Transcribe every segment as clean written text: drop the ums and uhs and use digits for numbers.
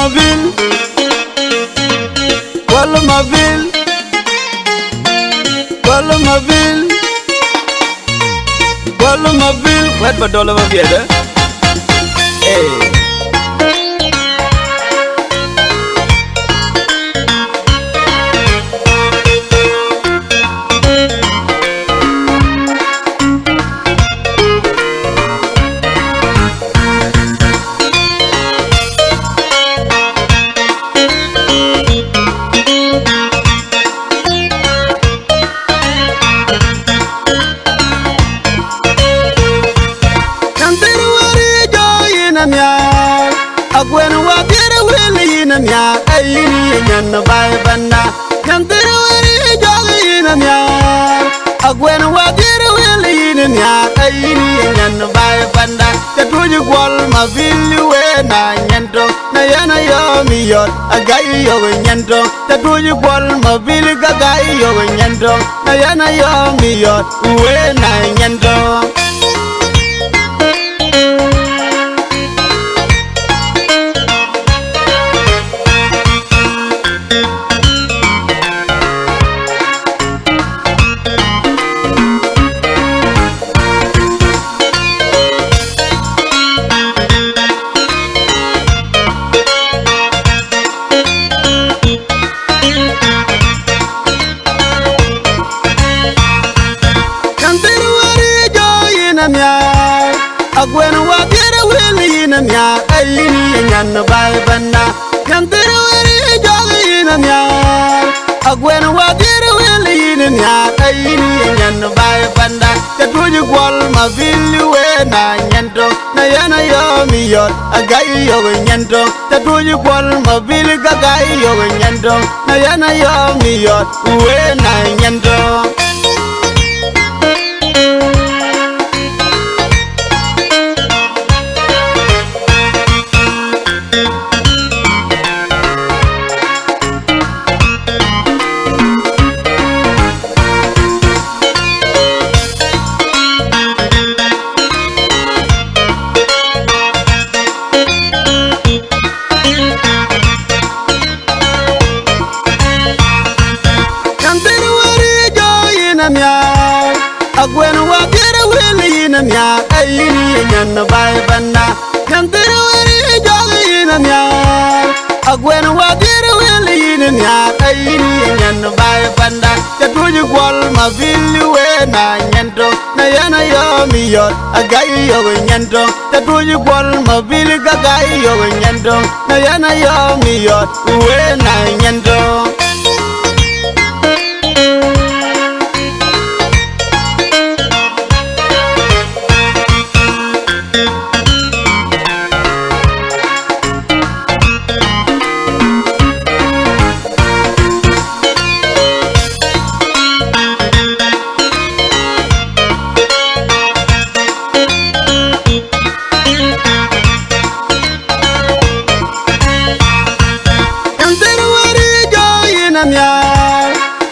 Mabil, Kuol Mabil, Kuol Mabil, Kuol Mabil. What about dollar Mabil? Hey. Agwen wa bere wele ina mya ayini nyan bai banda nyantere wari jogi ina mya agwen wa bere wele ina mya ayini nyan bai banda katuji Kuol Mabil we na nyanto na yana yo mi yor agai yo nyanto katuji Kuol Mabil gagai yo nyanto na yana yo mi yor we na nyanto. Agwen wa bere wele ina mya ayini nyan bai banda nyantere wari jogi ina mya agwen wa bere wele ina mya ayini nyan bai banda katuji Kuol Mabil we na nyanto na yana yo mi yor agai yo nyanto katuji Kuol Mabil gagai yo nyanto na yana yo mi yor we na nyanto. Agwen wa bere wele ina mya ayini nyan bai banda nyantere wari jogi ina mya agwen wa bere wele ina mya ayini nyan bai banda katuji Kuol Mabil we na nyanto na yana yo mi yor agai yo nyanto katuji Kuol Mabil gagai yo nyanto na yana yo mi yor we na nyanto.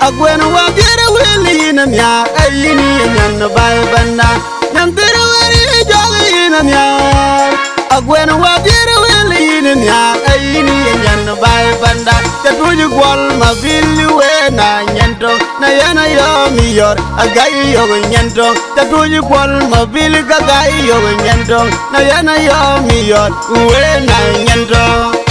Agwen wa bere wele ina mya ayini nyan bai banda nyantere wari jogi ina mya agwen wa bere wele ina mya ayini nyan bai banda katuji Kuol Mabil we na nyanto na yana yo mi yor agai yo nyanto katuji Kuol Mabil gagai yo nyanto na yana yo mi yor we na nyanto.